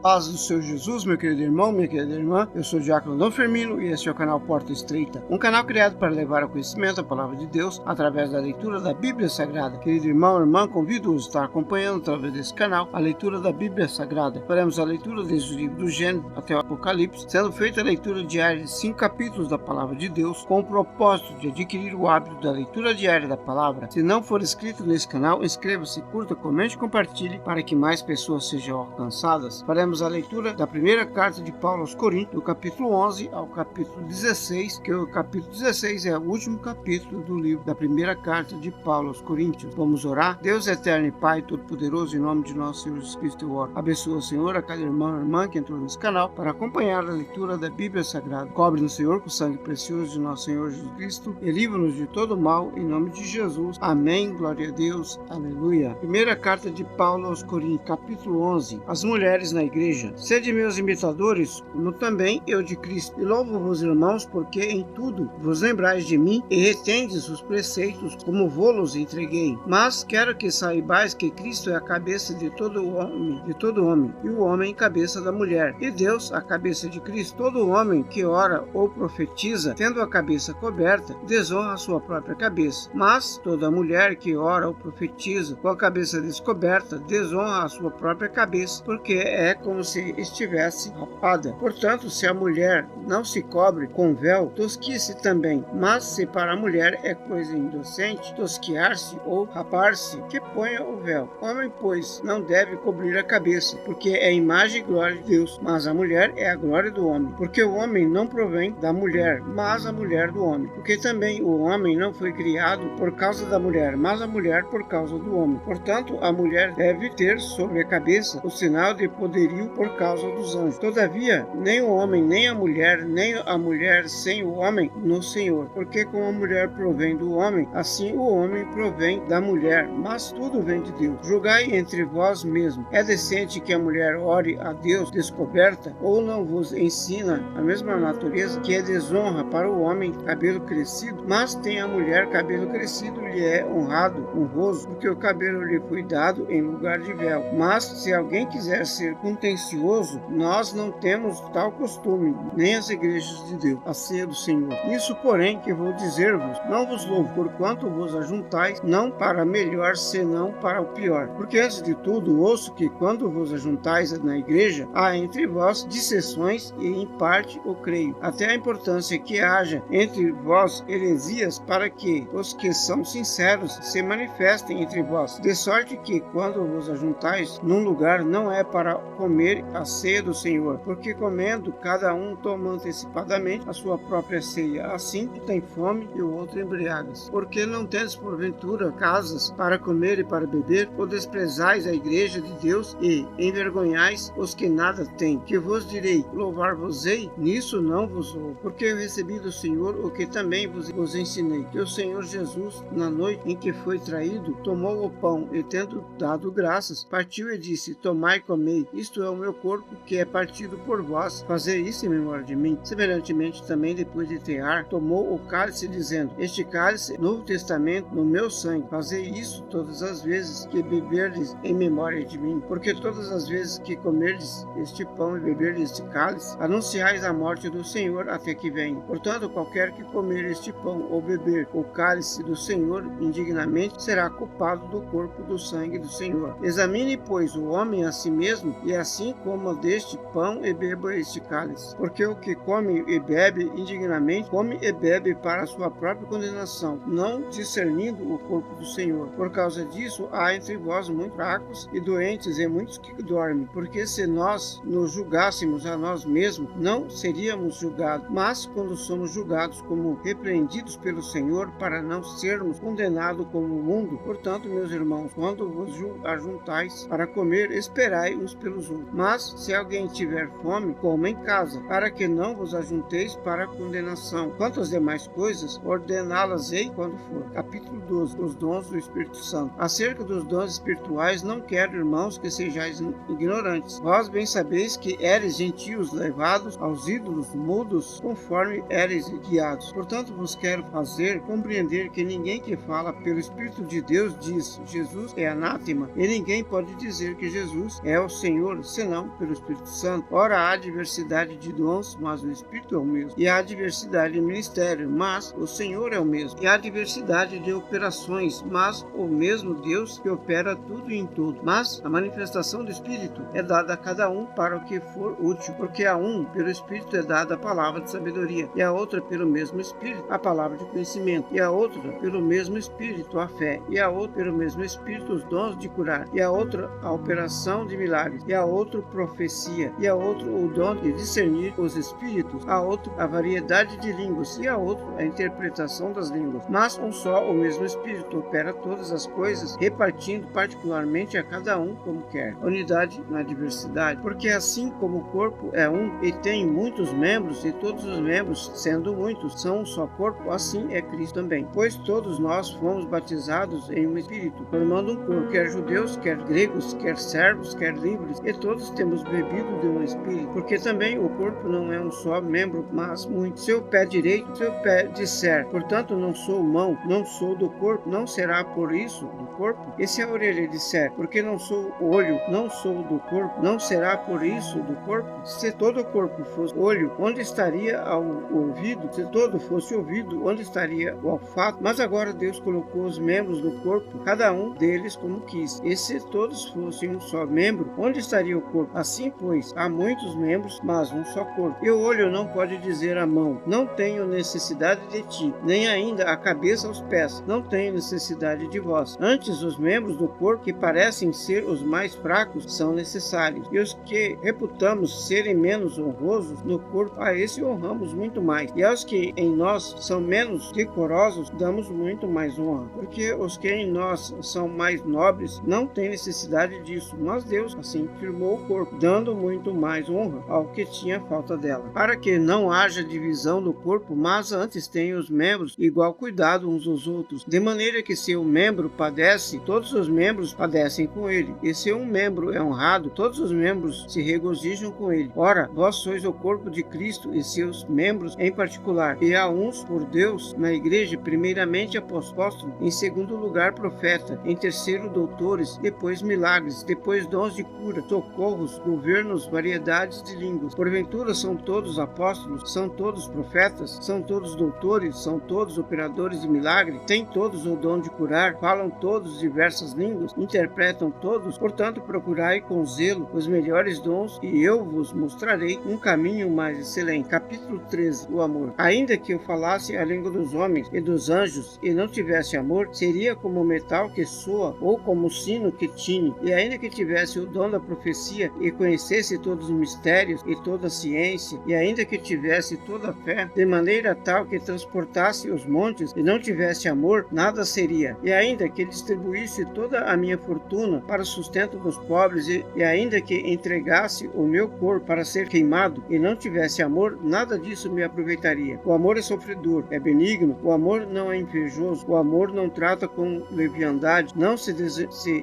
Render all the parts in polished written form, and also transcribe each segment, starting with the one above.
Paz do Senhor Jesus, meu querido irmão, minha querida irmã. Eu sou o Diácono Dom Firmino e este é o canal Porta Estreita, um canal criado para levar ao conhecimento a palavra de Deus através da leitura da Bíblia Sagrada. Querido irmão, irmã, convido-os a estar acompanhando através desse canal a leitura da Bíblia Sagrada. Faremos a leitura desde o livro do Gênesis até o Apocalipse, sendo feita a leitura diária de 5 capítulos da palavra de Deus, com o propósito de adquirir o hábito da leitura diária da palavra. Se não for inscrito nesse canal, inscreva-se, curta, comente e compartilhe para que mais pessoas sejam alcançadas. Faremos a leitura da primeira carta de Paulo aos Coríntios, do capítulo 11 ao capítulo 16, que o capítulo 16 é o último capítulo do livro da primeira carta de Paulo aos Coríntios. Vamos orar? Deus eterno e Pai todo-poderoso, em nome de nosso Senhor Jesus Cristo, eu oro. Abençoa, Senhor, a cada irmão e irmã que entrou nesse canal para acompanhar a leitura da Bíblia Sagrada. Cobre-nos, Senhor, com o sangue precioso de nosso Senhor Jesus Cristo e livra-nos de todo mal, em nome de Jesus. Amém. Glória a Deus. Aleluia. Primeira carta de Paulo aos Coríntios, capítulo 11. As mulheres na igreja. Sede meus imitadores, como também eu de Cristo. E louvo-vos, irmãos, porque em tudo vos lembrais de mim e retendes os preceitos, como vou-los entreguei. Mas quero que saibais que Cristo é a cabeça de todo homem, e o homem cabeça da mulher, e Deus a cabeça de Cristo. Todo homem que ora ou profetiza, tendo a cabeça coberta, desonra a sua própria cabeça. Mas toda mulher que ora ou profetiza com a cabeça descoberta, desonra a sua própria cabeça, porque é como se estivesse rapada. Portanto, se a mulher não se cobre com véu, tosquie-se também. Mas se para a mulher é coisa indocente tosquiar-se ou rapar-se, que ponha o véu. Homem, pois, não deve cobrir a cabeça, porque é imagem e glória de Deus, mas a mulher é a glória do homem. Porque o homem não provém da mulher, mas a mulher do homem. Porque também o homem não foi criado por causa da mulher, mas a mulher por causa do homem. Portanto, a mulher deve ter sobre a cabeça o sinal de poderio por causa dos anjos. Todavia, nem o homem, nem a mulher sem o homem no Senhor. Porque como a mulher provém do homem, assim o homem provém da mulher. Mas tudo vem de Deus. Julgai entre vós mesmos. É decente que a mulher ore a Deus descoberta, ou não vos ensina a mesma natureza, que é desonra para o homem cabelo crescido? Mas tem a mulher cabelo crescido, lhe é honroso, porque o cabelo lhe foi dado em lugar de véu. Mas se alguém quiser ser contencioso, nós não temos tal costume, nem as igrejas de Deus, a ceia do Senhor. Isso, porém, que vou dizer-vos, não vos louvo, porquanto vos ajuntais, não para melhor, senão para o pior. Porque antes de tudo, ouço que quando vos ajuntais na igreja, há entre vós dissensões, e em parte o creio. Até a importância que haja entre vós heresias, para que os que são sinceros se manifestem entre vós. De sorte que, quando vos ajuntais num lugar, não é para comer a ceia do Senhor, porque comendo, cada um toma antecipadamente a sua própria ceia. Assim, um tem fome e o outro embriaga-se. Porque não tendes porventura casas para comer e para beber, ou desprezais a igreja de Deus e envergonhais os que nada têm? Que vos direi, louvar-vos-ei? Nisso não vos louvo, porque eu recebi do Senhor o que também vos ensinei, que o Senhor Jesus, na noite em que foi traído, tomou o pão e, tendo dado graças, partiu e disse: tomai e comei, isto é o meu corpo, que é partido por vós, fazei isso em memória de mim. Semelhantemente também, depois de cear, tomou o cálice, dizendo: este cálice, Novo Testamento, no meu sangue, fazei isso todas as vezes que beberdes em memória de mim. Porque todas as vezes que comerdes este pão e beberdes este cálice, anunciais a morte do Senhor até que venha. Portanto, qualquer que comer este pão ou beber o cálice do Senhor indignamente, será culpado do corpo do sangue do Senhor. Examine, pois, o homem a si mesmo, e assim coma deste pão e beba este cálice. Porque o que come e bebe indignamente, come e bebe para a sua própria condenação, não discernindo o corpo do Senhor. Por causa disso, há entre vós muitos fracos e doentes, e muitos que dormem. Porque se nós nos julgássemos a nós mesmos, não seríamos julgados. Mas quando somos julgados como repreendidos pelo Senhor, para não sermos condenados como o mundo. Portanto, meus irmãos, quando vos ajuntais para comer, esperai uns pelos outros. Mas se alguém tiver fome, coma em casa, para que não vos ajunteis para condenação. Quanto às demais coisas, ordená-las-ei quando for. Capítulo 12. Os dons do Espírito Santo. Acerca dos dons espirituais, não quero, irmãos, que sejais ignorantes. Vós bem sabeis que éreis gentios levados aos ídolos mudos, conforme éreis guiados. Portanto, vos quero fazer compreender que ninguém que fala pelo Espírito de Deus diz: Jesus é anátema, e ninguém pode dizer que Jesus é o Senhor senão pelo Espírito Santo. Ora, há diversidade de dons, mas o Espírito é o mesmo. E há diversidade de ministério, mas o Senhor é o mesmo. E há diversidade de operações, mas o mesmo Deus que opera tudo e em tudo. Mas a manifestação do Espírito é dada a cada um para o que for útil, porque a um, pelo Espírito, é dada a palavra de sabedoria, e a outra, pelo mesmo Espírito, a palavra de conhecimento, e a outra, pelo mesmo Espírito, a fé, e a outra, pelo mesmo Espírito, os dons de curar, e a outra, a operação de milagres, e a outra, profecia, e a outra, o dom de discernir os espíritos, a outra, a variedade de línguas, e a outra, a interpretação das línguas. Mas um só, o mesmo Espírito, opera todas as coisas, repartindo particularmente a cada um como quer. Unidade na diversidade, porque assim como o corpo é um e tem muitos membros, e todos os membros, sendo muitos, são um só corpo, assim é Cristo também. Pois todos nós fomos batizados em um Espírito, formando um corpo, quer judeus, quer gregos, quer servos, quer livres, e todos temos bebido de um Espírito, porque também o corpo não é um só membro, mas muitos. Se o pé direito, se o pé disser, portanto não sou mão, não sou do corpo, não será por isso do corpo? E se a orelha disser, porque não sou olho, não sou do corpo, não será por isso do corpo? Se todo o corpo fosse olho, onde estaria o ouvido? Se todo fosse ouvido, onde estaria o olfato? Mas agora Deus colocou os membros do corpo, cada um deles como quis. E se todos fossem um só membro, onde estaria o corpo? Assim, pois, há muitos membros, mas um só corpo. E o olho não pode dizer à mão, não tenho necessidade de ti, nem ainda a cabeça aos pés, não tenho necessidade de vós. Antes, os membros do corpo, que parecem ser os mais fracos, são necessários. E os que reputamos serem menos honrosos no corpo, a esse honramos muito mais. E aos que em nós são menos decorosos, damos muito mais honra. Porque os que em nós são mais nobres não têm necessidade disso, mas Deus assim firmou o corpo, dando muito mais honra ao que tinha falta dela, para que não haja divisão do corpo, mas antes tenham os membros igual cuidado uns dos outros, de maneira que se o membro padece, todos os membros padecem com ele, e se um membro é honrado, todos os membros se regozijam com ele. Ora, vós sois o corpo de Cristo e seus membros em particular, e há uns por Deus na igreja, primeiramente apóstolo, em segundo lugar profeta, em terceiro doutores, depois milagres, depois dons de cura, socorros, governos, variedades de línguas. Porventura são todos apóstolos, são todos profetas, são todos doutores, são todos operadores de milagre, têm todos o dom de curar, falam todos diversas línguas, interpretam todos. Portanto, procurai com zelo os melhores dons, e eu vos mostrarei um caminho mais excelente. Capítulo 13. O amor. Ainda que eu falasse a língua dos homens e dos anjos e não tivesse amor, seria como o metal que soa ou como o sino que tine. E ainda que tivesse o dom da profecia e conhecesse todos os mistérios e toda a ciência, e ainda que tivesse toda a fé, de maneira tal que transportasse os montes e não tivesse amor, nada seria. E ainda que distribuísse toda a minha fortuna para o sustento dos pobres, e ainda que entregasse o meu corpo para ser queimado e não tivesse amor, nada disso me aproveitaria. O amor é sofredor, é benigno, o amor não é invejoso, o amor não trata com leviandade, não se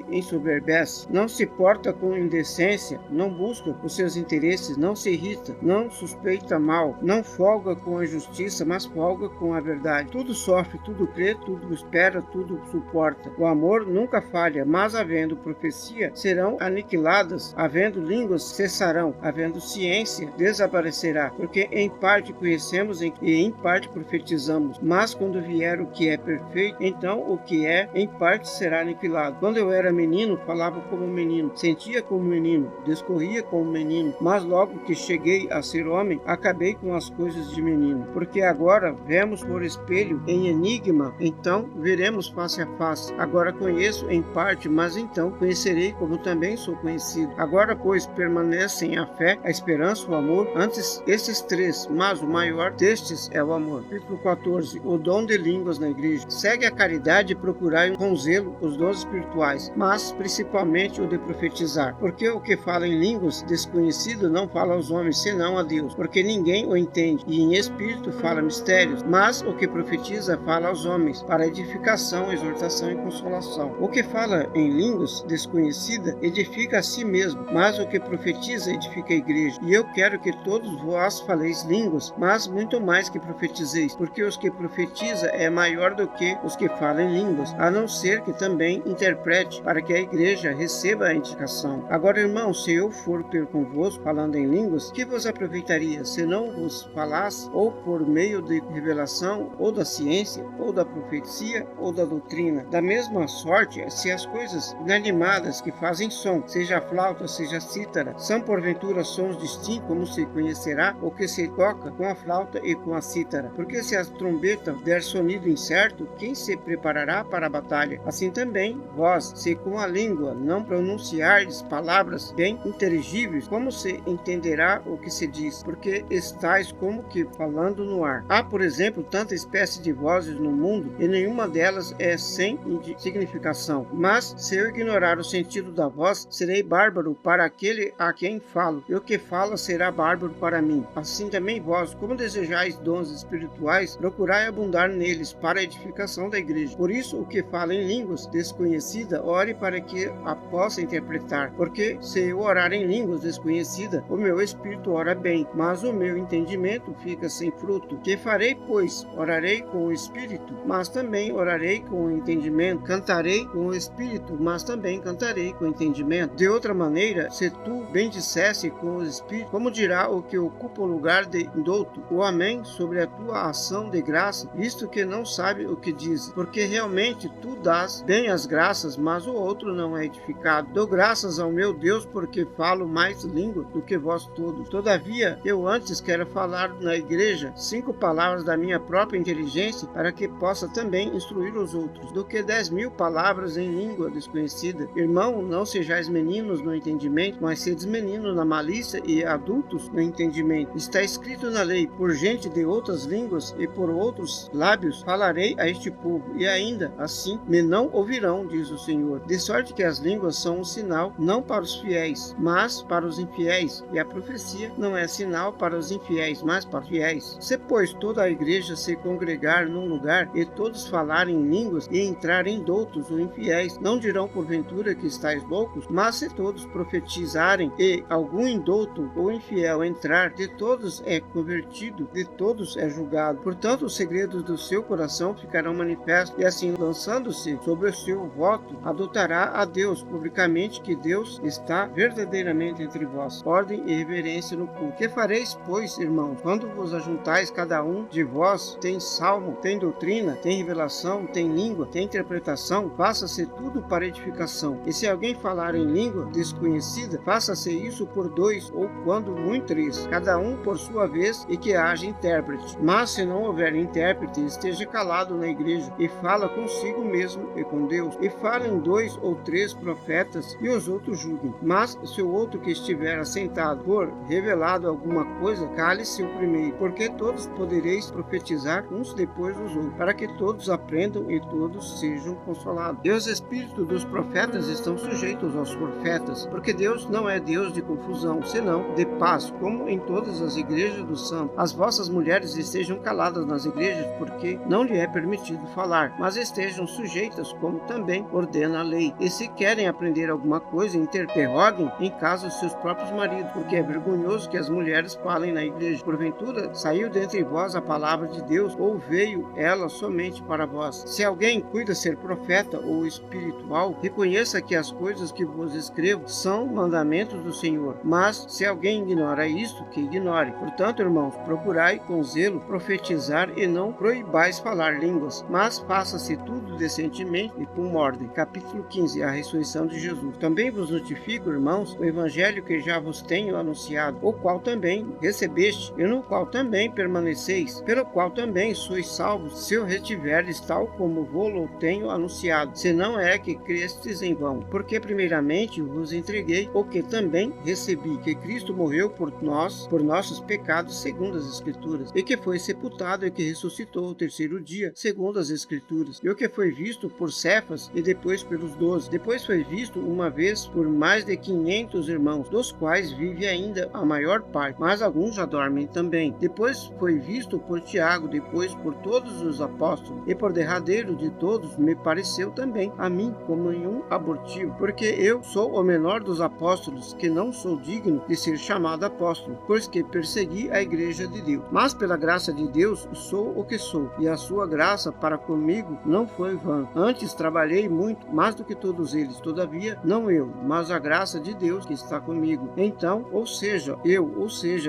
ensoberbece, não se porta com indecência, não busca os seus interesses, não se irrita, não suspeita mal, não folga com a justiça, mas folga com a verdade. Tudo sofre, tudo crê, tudo espera, tudo suporta. O amor nunca falha, mas havendo profecia, serão aniquiladas, havendo línguas, cessarão, havendo ciência, desaparecerá, porque em parte conhecemos e em parte profetizamos, mas quando vier o que é perfeito, então o que é em parte será aniquilado. Quando eu era menino, falava como menino, sentia como menino, discorria como menino, mas logo que cheguei a ser homem, acabei com as coisas de menino. Porque agora vemos por espelho em enigma, então veremos face a face. Agora conheço em parte, mas então conhecerei como também sou conhecido. Agora, pois, permanecem a fé, a esperança, o amor, antes esses três, mas o maior destes é o amor. Capítulo 14. O dom de línguas na igreja. Segue a caridade e procurai com zelo os dons espirituais, mas principalmente o de profetizar. Porque o que fala em línguas desconhecido não fala aos homens, senão a Deus, porque ninguém o entende, e em espírito fala mistérios, mas o que profetiza fala aos homens, para edificação, exortação e consolação. O que fala em línguas desconhecida edifica a si mesmo, mas o que profetiza edifica a igreja. E eu quero que todos vós faleis línguas, mas muito mais que profetizeis, porque os que profetiza é maior do que os que falam em línguas, a não ser que também interprete, para que a igreja receba a indicação. Agora, irmãos, se eu for convosco falando em línguas, que vos aproveitaria, se não vos falasse, ou por meio de revelação, ou da ciência, ou da profecia, ou da doutrina? Da mesma sorte, se as coisas inanimadas que fazem som, seja a flauta, seja a cítara, são porventura sons distintos, como se conhecerá o que se toca com a flauta e com a cítara? Porque se a trombeta der sonido incerto, quem se preparará para a batalha? Assim também, vós, se com a língua não pronunciardes palavras bem inteligíveis, como se entenderá o que se diz? Porque estáis como que falando no ar. Há, por exemplo, tanta espécie de vozes no mundo, e nenhuma delas é sem significação. Mas, se eu ignorar o sentido da voz, serei bárbaro para aquele a quem falo, e o que fala será bárbaro para mim. Assim também vós, como desejais dons espirituais, procurai abundar neles para a edificação da igreja. Por isso, o que fala em línguas desconhecida, ore para que a possa interpretar. Porque se eu orar em línguas desconhecida, o meu espírito ora bem, mas o meu entendimento fica sem fruto. Que farei, pois? Orarei com o espírito, mas também orarei com o entendimento. Cantarei com o espírito, mas também cantarei com o entendimento. De outra maneira, se tu bendissesse com o espírito, como dirá o que ocupa o lugar de douto, o amém sobre a tua ação de graça, visto que não sabe o que diz? Porque realmente tu dás bem as graças, mas o outro não é edificado. Dou graças ao meu Deus, porque falo mais língua do que vós todos. Todavia, eu antes quero falar na igreja 5 palavras da minha própria inteligência, para que possa também instruir os outros, do que 10.000 palavras em língua desconhecida. Irmão, não sejais meninos no entendimento, mas sedes meninos na malícia e adultos no entendimento. Está escrito na lei: por gente de outras línguas e por outros lábios falarei a este povo, e ainda assim me não ouvirão, diz o Senhor. De sorte que as línguas são um sinal, não para os fiéis, mas para os infiéis, e a profecia não é sinal para os infiéis, mas para os fiéis. Se, pois, toda a igreja se congregar num lugar, e todos falarem em línguas, e entrarem doutos ou infiéis, não dirão porventura que estáis loucos? Mas se todos profetizarem, e algum indouto ou infiel entrar, de todos é convertido, de todos é julgado. Portanto, os segredos do seu coração ficarão manifestos, e assim, lançando-se sobre o seu voto, adotará a Deus publicamente, que Deus está verdadeiramente entre vós. Ordem e reverência no culto. Que fareis, pois, irmãos, quando vos ajuntais, cada um de vós tem salmo, tem doutrina, tem revelação, tem língua, tem interpretação? Faça-se tudo para edificação. E se alguém falar em língua desconhecida, faça-se isso por 2, ou quando muito 3, cada um por sua vez, e que haja intérprete. Mas se não houver intérprete, esteja calado na igreja, e fala consigo mesmo e com Deus. E falem 2 ou 3 profetas, e os outros julguem. Mas se o outro que estiver assentado for revelado alguma coisa, cale-se o primeiro, porque todos podereis profetizar uns depois dos outros, para que todos aprendam e todos sejam consolados. E os espíritos dos profetas estão sujeitos aos profetas, porque Deus não é Deus de confusão, senão de paz, como em todas as igrejas do santo. As vossas mulheres estejam caladas nas igrejas, porque não lhe é permitido falar, mas estejam sujeitas, como também ordena a lei. E se querem aprender alguma coisa, interroguem em casa os seus próprios maridos, porque é vergonhoso que as mulheres falem na igreja. Porventura, saiu dentre vós a palavra de Deus, ou veio ela somente para vós? Se alguém cuida ser profeta ou espiritual, reconheça que as coisas que vos escrevo são mandamentos do Senhor. Mas se alguém ignora isto, que ignore. Portanto, irmãos, procurai com zelo profetizar, e não proibais falar línguas, mas faça-se tudo decentemente e com ordem. Capítulo 15. A ressurreição de Jesus. Também vos notifico, irmãos, o evangelho que já vos tenho anunciado, o qual também recebeste, e no qual também permaneceis, pelo qual também sois salvos, se o retiverdes tal como vou-lo tenho anunciado, se não é que crestes em vão. Porque primeiramente vos entreguei o que também recebi, que Cristo morreu por nós, por nossos pecados, segundo as Escrituras, e que foi sepultado e que ressuscitou o terceiro dia, segundo as Escrituras, e o que foi visto por Cefas e depois pelos 12. Depois foi visto uma vez por mais de 500 irmãos, dos quais vive ainda a maior parte, mas alguns já dormem também. Depois foi visto por Tiago, depois por todos os apóstolos, e por derradeiro de todos me pareceu também a mim como um abortivo, porque eu sou o menor dos apóstolos, que não sou digno de ser chamado apóstolo, pois que persegui a igreja de Deus. Mas pela graça de Deus sou o que sou, e a sua graça para comigo não foi vã. Antes trabalhei muito, mais do que todos eles, todavia não eu, mas a graça graça de Deus que está comigo. Então, ou seja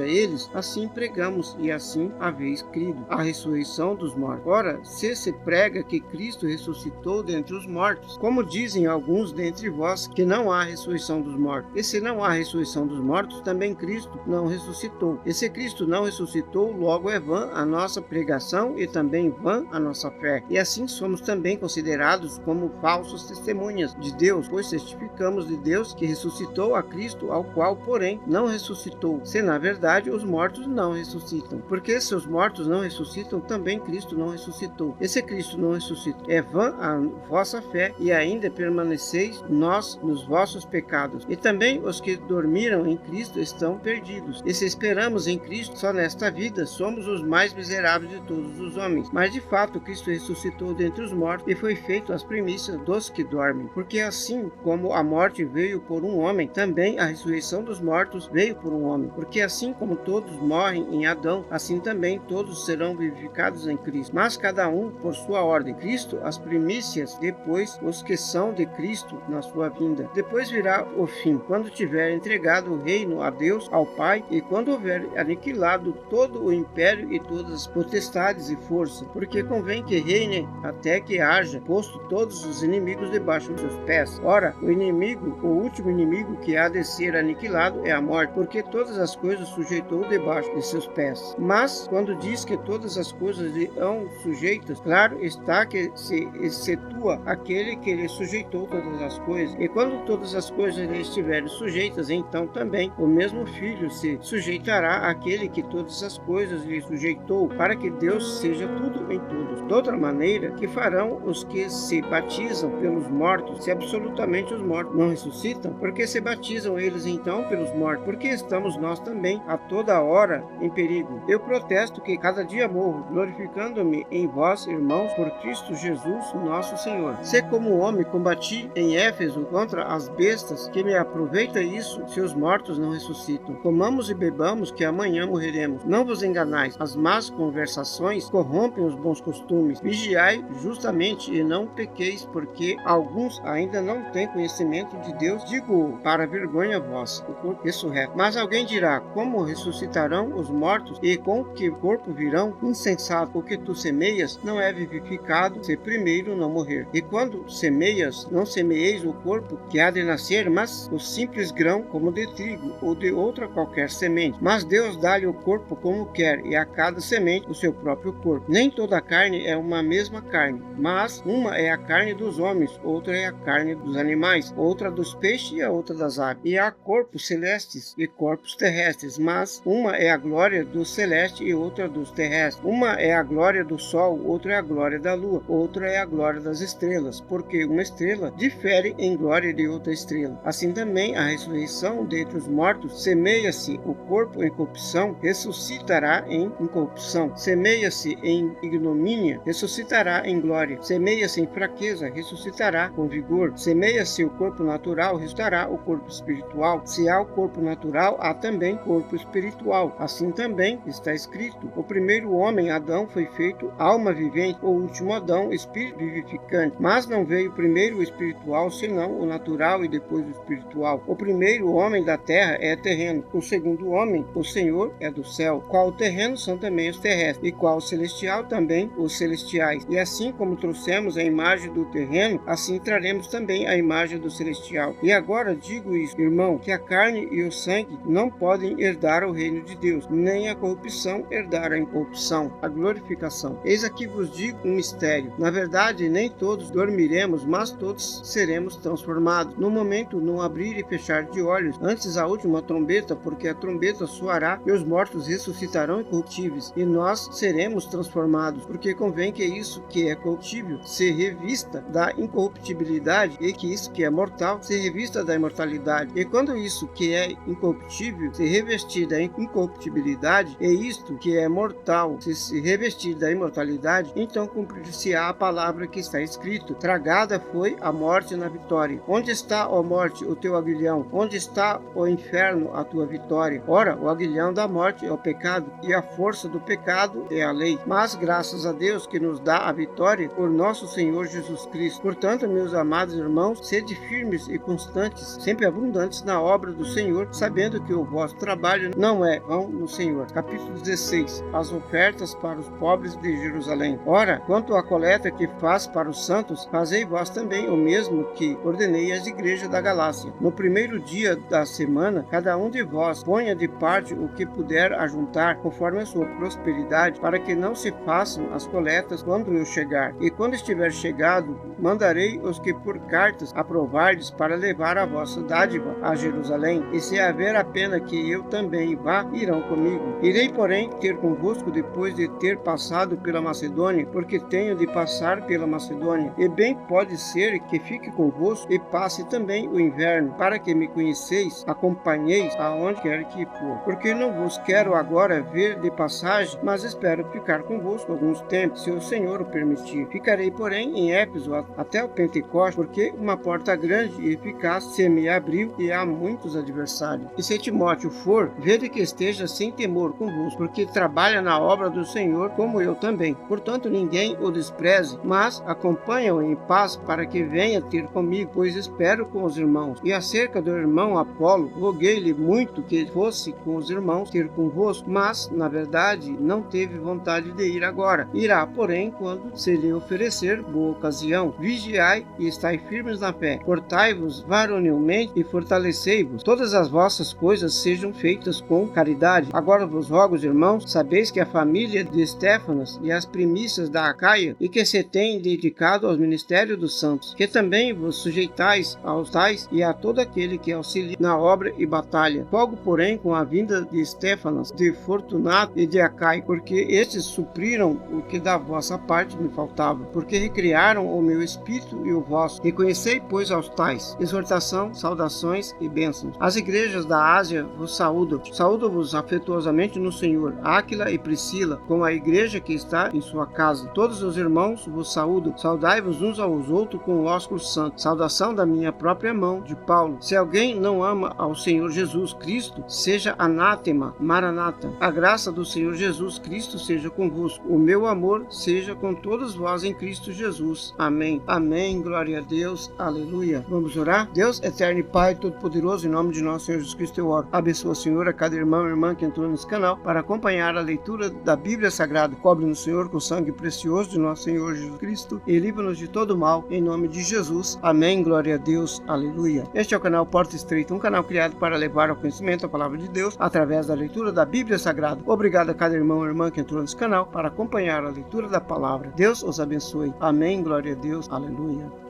eles, assim pregamos e assim haveis crido. A ressurreição dos mortos. Ora, se prega que Cristo ressuscitou dentre os mortos, como dizem alguns dentre vós que não há ressurreição dos mortos. E se não há ressurreição dos mortos, também Cristo não ressuscitou. E se Cristo não ressuscitou, logo é vã a nossa pregação e também vã a nossa fé. E assim somos também considerados como falsos testemunhas de Deus, pois testificamos de Deus que ressuscitou a Cristo, ao qual, porém, não ressuscitou, se na verdade os mortos não ressuscitam. Porque se os mortos não ressuscitam, também Cristo não ressuscitou. E se Cristo não ressuscitou, é vã a vossa fé, e ainda permaneceis nós nos vossos pecados. E também os que dormiram em Cristo estão perdidos. E se esperamos em Cristo só nesta vida, somos os mais miseráveis de todos os homens. Mas de fato Cristo ressuscitou dentre os mortos e foi feito as primícias dos que dormem. Porque assim como a morte veio por um homem, também a ressurreição dos mortos veio por um homem. Porque assim como todos morrem em Adão, assim também todos serão vivificados em Cristo. Mas cada um por sua ordem. Cristo as primícias, depois os que são de Cristo na sua vinda. Depois virá o fim, quando tiver entregado o reino a Deus, ao Pai, e quando houver aniquilado todo o império e todas as potestades e forças, porque convém que reine até que haja posto todos os inimigos debaixo dos seus pés. Ora, o último inimigo que há de ser aniquilado é a morte, porque todas as coisas sujeitou debaixo de seus pés. Mas, quando diz que todas as coisas lhe são sujeitas, claro está que se excetua aquele que lhe sujeitou todas as coisas. E quando todas as coisas lhe estiverem sujeitas, então também o mesmo Filho se sujeitará àquele que todas as coisas lhe sujeitou, para que Deus seja tudo em todos. De outra maneira, que farão os que se batizam pelos mortos, se absolutamente os mortos não ressuscitam? Porque se batizam eles então pelos mortos? Porque estamos nós também a toda hora em perigo. Eu protesto que cada dia morro, glorificando-me em vós, irmãos, por Cristo Jesus, nosso Senhor. Se como homem combati em Éfeso contra as bestas, que me aproveita isso, se os mortos não ressuscitam? Comamos e bebamos, que amanhã morreremos. Não vos enganais, as más conversações corrompem os bons costumes. Vigiai justamente e não pequeis, porque alguns ainda não têm conhecimento de Deus. Digo para vergonha vossa, o corpo ressurreto. Mas alguém dirá, como ressuscitarão os mortos, e com que corpo virão? Insensato, o que tu semeias não é vivificado, se primeiro não morrer. E quando semeias, não semeeis o corpo que há de nascer, mas o simples grão, como de trigo, ou de outra qualquer semente. Mas Deus dá-lhe o corpo como quer, e a cada semente o seu próprio corpo. Nem toda a carne é uma mesma carne, mas uma é a carne dos homens, outra é a carne dos animais, outra dos peixes e a outra das aves. E há corpos celestes e corpos terrestres, mas uma é a glória do celeste e outra dos terrestres. Uma é a glória do sol, outra é a glória da lua, outra é a glória das estrelas, porque uma estrela difere em glória de outra estrela. Assim também a ressurreição dentre os mortos, semeia-se o corpo em corrupção, ressuscitará em incorrupção. Semeia-se em ignomínia, ressuscitará em glória. Semeia-se em fraqueza, ressuscitará com vigor. Semeia-se o corpo natural, ressuscitará o corpo espiritual. Se há o corpo natural, há também corpo espiritual. Assim também está escrito: o primeiro homem, Adão, foi feito alma vivente, o último Adão, espírito vivificante. Mas não veio primeiro o espiritual, senão o natural, e depois o espiritual. O primeiro homem da terra é terreno, o segundo homem, o Senhor, é do céu. Qual o terreno são também os terrestres, e qual o celestial também os celestiais. E assim como trouxemos a imagem do terreno, assim traremos também a imagem do celestial. E agora digo isso, irmão, que a carne e o sangue não podem herdar o reino de Deus, nem a corrupção herdar a incorrupção, a glorificação. Eis aqui vos digo um mistério. Na verdade, nem todos dormiremos, mas todos seremos transformados. No momento, no abrir e fechar de olhos, antes a última trombeta, porque a trombeta soará e os mortos ressuscitarão incorruptíveis, e nós seremos transformados, porque convém que isso que é corruptível se revista da incorruptibilidade, e que isso que é mortal se revista da imortalidade. E quando isso que é incorruptível se revestir da incorruptibilidade, e isto que é mortal se revestir da imortalidade, então cumprir-se-á a palavra que está escrito: tragada foi a morte na vitória. Onde está, ó morte, o teu aguilhão? Onde está, ó inferno, a tua vitória? Ora, o aguilhão da morte é o pecado, e a força do pecado é a lei. Mas graças a Deus que nos dá a vitória por nosso Senhor Jesus Cristo. Portanto, meus amados irmãos, sede firmes e constantes sempre abundantes na obra do Senhor, sabendo que o vosso trabalho não é vão no Senhor. Capítulo 16. As ofertas para os pobres de Jerusalém. Ora, quanto à coleta que faz para os santos, fazei vós também o mesmo que ordenei às igrejas da Galácia. No primeiro dia da semana, cada um de vós ponha de parte o que puder ajuntar, conforme a sua prosperidade, para que não se façam as coletas quando eu chegar. E quando estiver chegado, mandarei os que por cartas aprovardes para levar a vossa dádiva a Jerusalém. E se haver a pena que eu também vá, irão comigo. Irei, porém, ter convosco depois de ter passado pela Macedônia, porque tenho de passar pela Macedônia. E bem pode ser que fique convosco e passe também o inverno, para que me conheceis, acompanheis aonde quer que for. Porque não vos quero agora ver de passagem, mas espero ficar convosco alguns tempos, se o Senhor o permitir. Ficarei, porém, em Éfeso até o Pentecoste, porque uma porta grande e eficaz se me abriu e há muitos adversários. E se Timóteo for, vede que esteja sem temor convosco, porque trabalha na obra do Senhor, como eu também. Portanto, ninguém o despreze, mas acompanha-o em paz, para que venha ter comigo, pois espero com os irmãos. E acerca do irmão Apolo, roguei-lhe muito que fosse com os irmãos ter convosco, mas, na verdade, não teve vontade de ir agora. Irá, porém, quando se lhe oferecer boa ocasião. Vigiai e estai firmes na fé. Portai-vos varonilmente e fortalecei-vos. Todas as vossas coisas sejam feitas com caridade. Agora vos rogo, irmãos, sabeis que a família de Estéfanas e as primícias da Acaia, e que se tem dedicado aos ministérios dos santos, que também vos sujeitais aos tais e a todo aquele que auxilia na obra e batalha. Rogo, porém, com a vinda de Estéfanas, de Fortunato e de Acaia, porque estes supriram o que da vossa parte me faltava, porque recriaram o meu espírito e o vosso. Reconhecei, pois, aos tais exortação, saudações e bênçãos. As igrejas da Ásia vos saúdam. Saúdo-vos afetuosamente no Senhor, Áquila e Priscila, com a igreja que está em sua casa. Todos os irmãos vos saúdam. Saudai-vos uns aos outros com o ósculo santo. Saudação da minha própria mão, de Paulo. Se alguém não ama ao Senhor Jesus Cristo, seja anátema, maranata. A graça do Senhor Jesus Cristo seja convosco. O meu amor seja com todos vós em Cristo Jesus. Amém. Amém. Glória a Deus. Aleluia. Vamos orar? Deus, eterno e Pai Todo-Poderoso, em nome de nosso Senhor Jesus Cristo, eu oro. Abençoa, Senhor, a cada irmão e irmã que entrou nesse canal para acompanhar a leitura da Bíblia Sagrada. Cobre-nos, Senhor, com o sangue precioso de nosso Senhor Jesus Cristo e livra-nos de todo mal, em nome de Jesus. Amém. Glória a Deus. Aleluia. Este é o canal Porta Estreita, um canal criado para levar ao conhecimento a palavra de Deus através da leitura da Bíblia Sagrada. Obrigado a cada irmão e irmã que entrou nesse canal para acompanhar a leitura da palavra. Deus os abençoe. Amém. Glória a Deus. Aleluia.